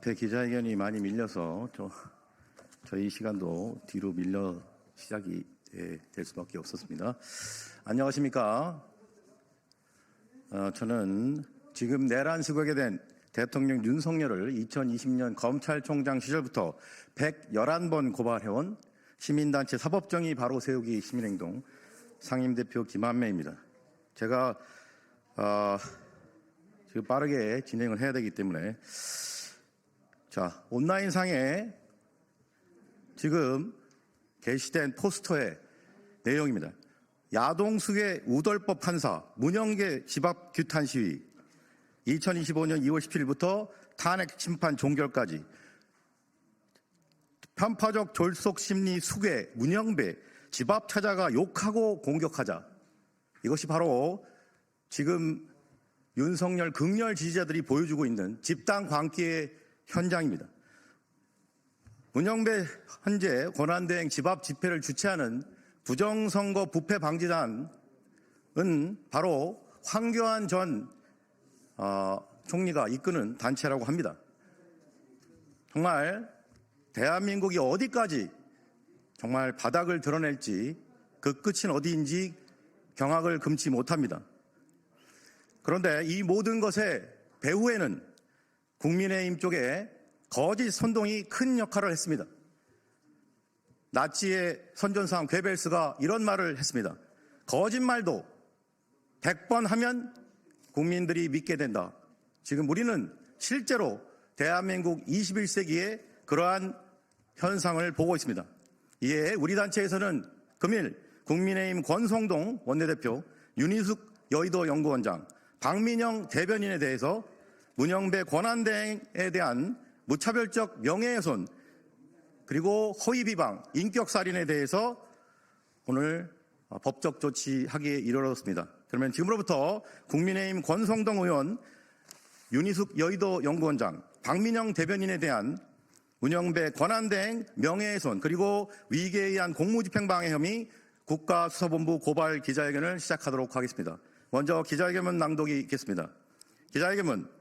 앞에 기자회견이 많이 밀려서 저희 시간도 뒤로 밀려 시작이 될 수밖에 없었습니다. 안녕하십니까? 저는 지금 내란 수격에 된 대통령 윤석열을 2020년 검찰총장 시절부터 111번 고발해온 시민단체 사법정의 바로 세우기 시민행동 상임대표 김한매입니다. 제가 지금 빠르게 진행을 해야 되기 때문에 온라인상에 지금 게시된 포스터의 내용입니다. 야동숙의 우덜법 판사 문영배 집 앞 규탄 시위 2025년 2월 17일부터 탄핵 심판 종결까지 편파적 졸속 심리 숙의 문영배 집 앞 찾아가 욕하고 공격하자. 이것이 바로 지금 윤석열 극렬 지지자들이 보여주고 있는 집단 광기의 현장입니다. 문영배 현재 권한대행 집 앞 집회를 주최하는 부정선거 부패방지단은 바로 황교안 전 총리가 이끄는 단체라고 합니다. 정말 대한민국이 어디까지 정말 바닥을 드러낼지 그 끝은 어디인지 경악을 금치 못합니다. 그런데 이 모든 것의 배후에는 국민의힘 쪽에 거짓 선동이 큰 역할을 했습니다. 나치의 선전상 괴벨스가 이런 말을 했습니다. 거짓말도 100번 하면 국민들이 믿게 된다. 지금 우리는 실제로 대한민국 21세기에 그러한 현상을 보고 있습니다. 이에 우리 단체에서는 금일 국민의힘 권성동 원내대표, 윤희숙 여의도 연구원장, 박민영 대변인에 대해서 문영배 권한대행에 대한 무차별적 명예훼손 그리고 허위 비방, 인격살인에 대해서 오늘 법적 조치하기에 이르렀습니다. 그러면 지금으로부터 국민의힘 권성동 의원, 윤희숙 여의도 연구원장, 박민영 대변인에 대한 문영배 권한대행 명예훼손 그리고 위계에 의한 공무집행방해 혐의 국가수사본부 고발 기자회견을 시작하도록 하겠습니다. 먼저 기자회견문 낭독이 있겠습니다. 기자회견문.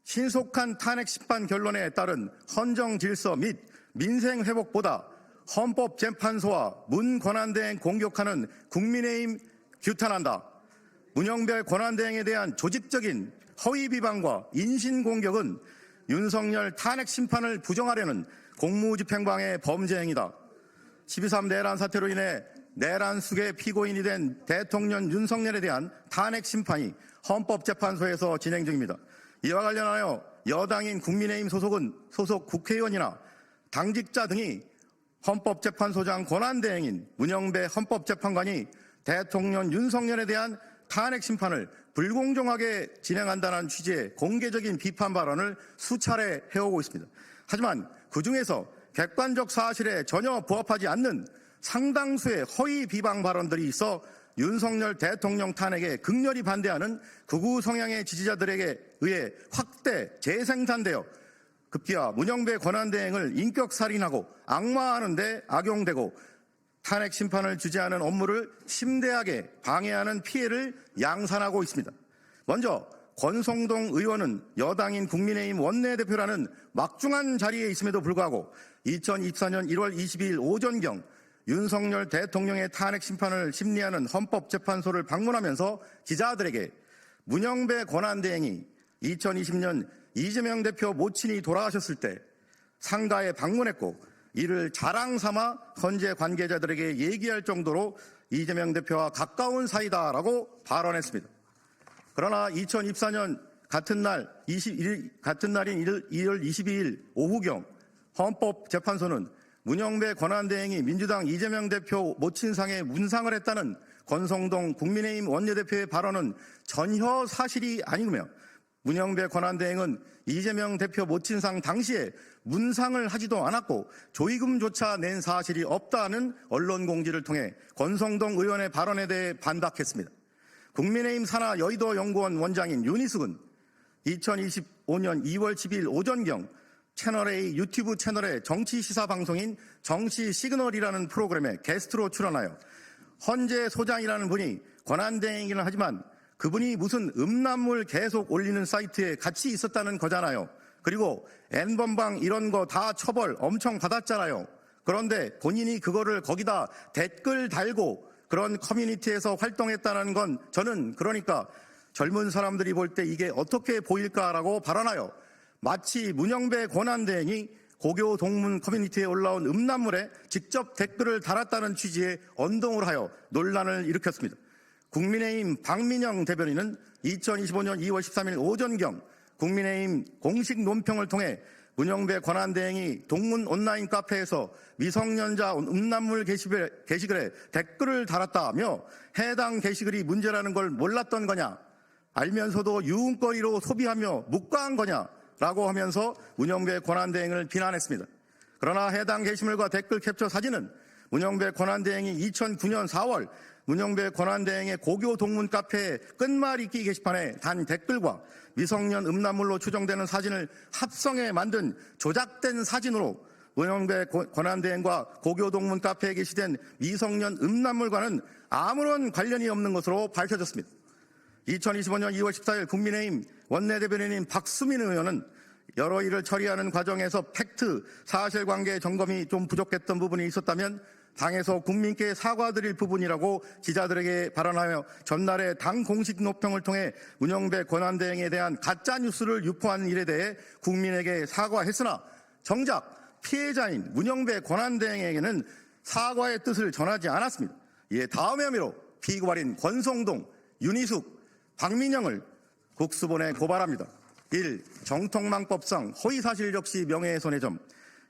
신속한 탄핵 심판 결론에 따른 헌정 질서 및 민생 회복보다 헌법재판소와 문 권한대행 공격하는 국민의힘 규탄한다. 문영배 권한대행에 대한 조직적인 허위 비방과 인신 공격은 윤석열 탄핵 심판을 부정하려는 공무집행방해 범죄 행위다. 12.3 내란 사태로 인해 내란 수괴 피고인이 된 대통령 윤석열에 대한 탄핵 심판이 헌법재판소에서 진행 중입니다. 이와 관련하여 여당인 국민의힘 소속 국회의원이나 당직자 등이 헌법재판소장 권한대행인 문영배 헌법재판관이 대통령 윤석열에 대한 탄핵 심판을 불공정하게 진행한다는 취지의 공개적인 비판 발언을 수차례 해오고 있습니다. 하지만 그중에서 객관적 사실에 전혀 부합하지 않는 상당수의 허위 비방 발언들이 있어 윤석열 대통령 탄핵에 극렬히 반대하는 극우 성향의 지지자들에게 의해 확대 재생산되어 급기야 문영배 권한대행을 인격살인하고 악마하는 데 악용되고 탄핵 심판을 주재하는 업무를 심대하게 방해하는 피해를 양산하고 있습니다. 먼저 권성동 의원은 여당인 국민의힘 원내대표라는 막중한 자리에 있음에도 불구하고 2024년 1월 22일 오전경 윤석열 대통령의 탄핵 심판을 심리하는 헌법재판소를 방문하면서 기자들에게 문영배 권한대행이 2020년 이재명 대표 모친이 돌아가셨을 때 상가에 방문했고 이를 자랑 삼아 헌재 관계자들에게 얘기할 정도로 이재명 대표와 가까운 사이다라고 발언했습니다. 그러나 2024년 같은 날인 2월 22일 오후경 헌법재판소는 문영배 권한대행이 민주당 이재명 대표 모친상에 문상을 했다는 권성동 국민의힘 원내대표의 발언은 전혀 사실이 아니며 문영배 권한대행은 이재명 대표 모친상 당시에 문상을 하지도 않았고 조의금조차 낸 사실이 없다는 언론 공지를 통해 권성동 의원의 발언에 대해 반박했습니다. 국민의힘 산하 여의도 연구원 원장인 윤희숙은 2025년 2월 10일 오전경 채널A 유튜브 채널의 정치 시사 방송인 정치 시그널이라는 프로그램에 게스트로 출연하여 헌재 소장이라는 분이 권한대행이긴 하지만 그분이 무슨 음란물 계속 올리는 사이트에 같이 있었다는 거잖아요. 그리고 N번방 이런 거 다 처벌 엄청 받았잖아요. 그런데 본인이 그거를 거기다 댓글 달고 그런 커뮤니티에서 활동했다는 건 저는 그러니까 젊은 사람들이 볼 때 이게 어떻게 보일까라고 발언하여 마치 문영배 권한대행이 고교 동문 커뮤니티에 올라온 음란물에 직접 댓글을 달았다는 취지의 언동을 하여 논란을 일으켰습니다. 국민의힘 박민영 대변인은 2025년 2월 13일 오전경 국민의힘 공식 논평을 통해 문영배 권한대행이 동문 온라인 카페에서 미성년자 음란물 게시글에 댓글을 달았다며 해당 게시글이 문제라는 걸 몰랐던 거냐, 알면서도 유흥거리로 소비하며 묵과한 거냐라고 하면서 문영배 권한대행을 비난했습니다. 그러나 해당 게시물과 댓글 캡처 사진은 문영배 권한대행이 2009년 4월 문영배 권한대행의 고교 동문 카페의 끝말잇기 게시판에 단 댓글과 미성년 음란물로 추정되는 사진을 합성해 만든 조작된 사진으로 문영배 권한대행과 고교 동문 카페에 게시된 미성년 음란물과는 아무런 관련이 없는 것으로 밝혀졌습니다. 2025년 2월 14일 국민의힘 원내대변인인 박수민 의원은 여러 일을 처리하는 과정에서 팩트, 사실관계 점검이 좀 부족했던 부분이 있었다면 당에서 국민께 사과드릴 부분이라고 기자들에게 발언하며 전날에 당 공식 논평을 통해 문영배 권한대행에 대한 가짜뉴스를 유포한 일에 대해 국민에게 사과했으나 정작 피해자인 문영배 권한대행에게는 사과의 뜻을 전하지 않았습니다. 이에 다음의 혐의로 피고발인 권성동, 윤희숙, 박민영을 국수본에 고발합니다. 1. 정통망법상 허위사실 적시 명예훼손의 점.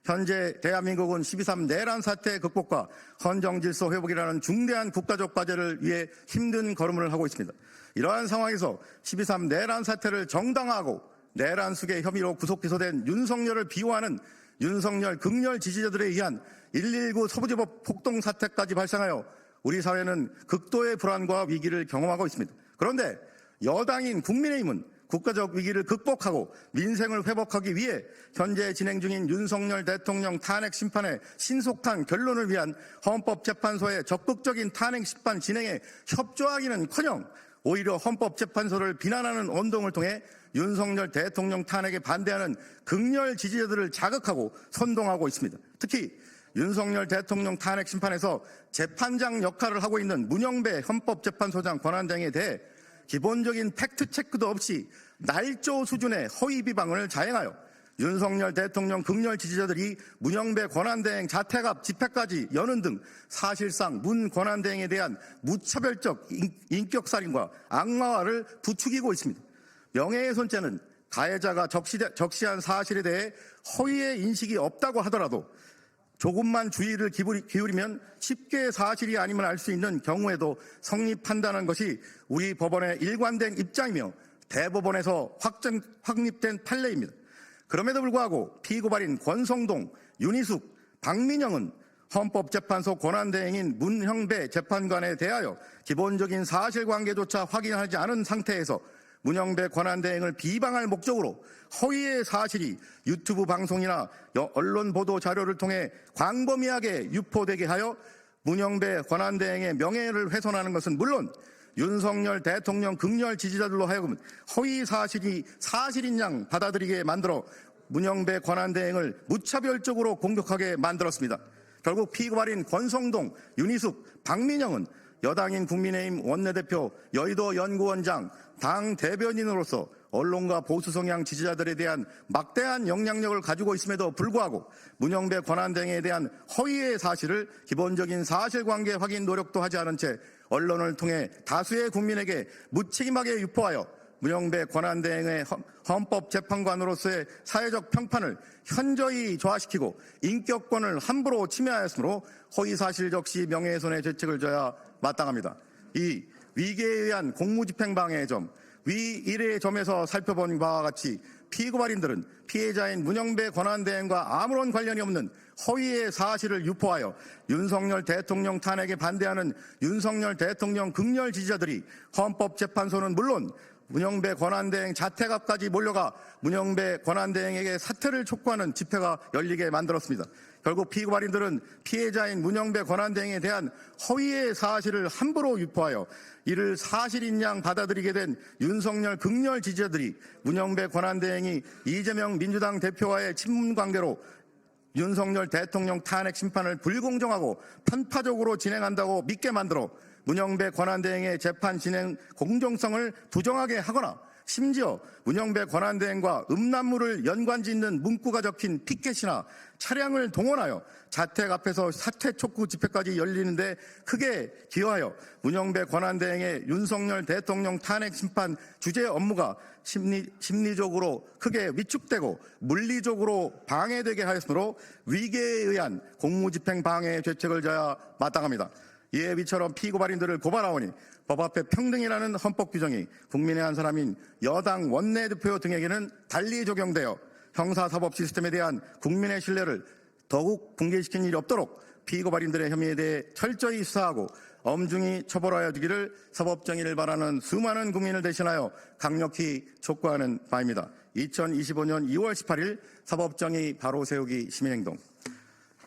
현재 대한민국은 12.3 내란 사태 극복과 헌정질서 회복이라는 중대한 국가적 과제를 위해 힘든 걸음을 하고 있습니다. 이러한 상황에서 12.3 내란 사태를 정당화하고 내란 수괴 혐의로 구속 기소된 윤석열을 비호하는 윤석열 극렬 지지자들에 의한 119 서부지법 폭동 사태까지 발생하여 우리 사회는 극도의 불안과 위기를 경험하고 있습니다. 그런데 여당인 국민의힘은 국가적 위기를 극복하고 민생을 회복하기 위해 현재 진행 중인 윤석열 대통령 탄핵 심판의 신속한 결론을 위한 헌법재판소의 적극적인 탄핵 심판 진행에 협조하기는커녕 오히려 헌법재판소를 비난하는 운동을 통해 윤석열 대통령 탄핵에 반대하는 극렬 지지자들을 자극하고 선동하고 있습니다. 특히 윤석열 대통령 탄핵 심판에서 재판장 역할을 하고 있는 문영배 헌법재판소장 권한대행에 대해 기본적인 팩트체크도 없이 날조 수준의 허위 비방을 자행하여 윤석열 대통령 극렬 지지자들이 문영배 권한대행 자택 앞 집회까지 여는 등 사실상 문 권한대행에 대한 무차별적 인격살인과 악마화를 부추기고 있습니다. 명예훼손죄는 가해자가 적시한 사실에 대해 허위의 인식이 없다고 하더라도 조금만 주의를 기울이면 쉽게 사실이 아님을 알 수 있는 경우에도 성립한다는 것이 우리 법원의 일관된 입장이며 대법원에서 확립된 판례입니다. 그럼에도 불구하고 피고발인 권성동, 윤희숙, 박민영은 헌법재판소 권한대행인 문형배 재판관에 대하여 기본적인 사실관계조차 확인하지 않은 상태에서 문영배 권한대행을 비방할 목적으로 허위의 사실이 유튜브 방송이나 언론 보도 자료를 통해 광범위하게 유포되게 하여 문영배 권한대행의 명예를 훼손하는 것은 물론 윤석열 대통령 극렬 지지자들로 하여금 허위 사실이 사실인 양 받아들이게 만들어 문영배 권한대행을 무차별적으로 공격하게 만들었습니다. 결국 피고발인 권성동, 윤희숙, 박민영은 여당인 국민의힘 원내대표, 여의도 연구원장, 당 대변인으로서 언론과 보수 성향 지지자들에 대한 막대한 영향력을 가지고 있음에도 불구하고 문영배 권한대행에 대한 허위의 사실을 기본적인 사실관계 확인 노력도 하지 않은 채 언론을 통해 다수의 국민에게 무책임하게 유포하여 문영배 권한대행의 헌법재판관으로서의 사회적 평판을 현저히 저하시키고 인격권을 함부로 침해하였으므로 허위사실 적시 명예훼손의 죄책을 져야 마땅합니다. 이 위계에 의한 공무집행방해의 점, 위 1의 점에서 살펴본 바와 같이 피고발인들은 피해자인 문영배 권한대행과 아무런 관련이 없는 허위의 사실을 유포하여 윤석열 대통령 탄핵에 반대하는 윤석열 대통령 극렬 지지자들이 헌법재판소는 물론 문영배 권한대행 자택 앞까지 몰려가 문영배 권한대행에게 사퇴를 촉구하는 집회가 열리게 만들었습니다. 결국 피고발인들은 피해자인 문영배 권한대행에 대한 허위의 사실을 함부로 유포하여 이를 사실인 양 받아들이게 된 윤석열 극렬 지지자들이 문영배 권한대행이 이재명 민주당 대표와의 친분 관계로 윤석열 대통령 탄핵 심판을 불공정하고 편파적으로 진행한다고 믿게 만들어 문영배 권한대행의 재판 진행 공정성을 부정하게 하거나 심지어 문영배 권한대행과 음란물을 연관짓는 문구가 적힌 피켓이나 차량을 동원하여 자택 앞에서 사퇴 촉구 집회까지 열리는데 크게 기여하여 문영배 권한대행의 윤석열 대통령 탄핵 심판 주재 업무가 심리적으로 크게 위축되고 물리적으로 방해되게 하였으므로 위계에 의한 공무집행 방해 죄책을 져야 마땅합니다. 이에 위처럼 피고발인들을 고발하오니 법 앞에 평등이라는 헌법 규정이 국민의 한 사람인 여당 원내대표 등에게는 달리 적용되어 형사사법 시스템에 대한 국민의 신뢰를 더욱 붕괴시킨 일이 없도록 피고발인들의 혐의에 대해 철저히 수사하고 엄중히 처벌하여 주기를 사법정의를 바라는 수많은 국민을 대신하여 강력히 촉구하는 바입니다. 2025년 2월 18일 사법정의 바로 세우기 시민행동.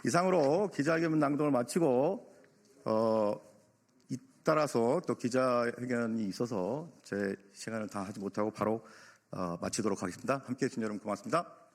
이상으로 기자회견 낭독을 마치고 잇따라서 또 기자회견이 있어서 제 시간을 다 하지 못하고 바로 마치도록 하겠습니다. 함께해 주신 여러분 고맙습니다.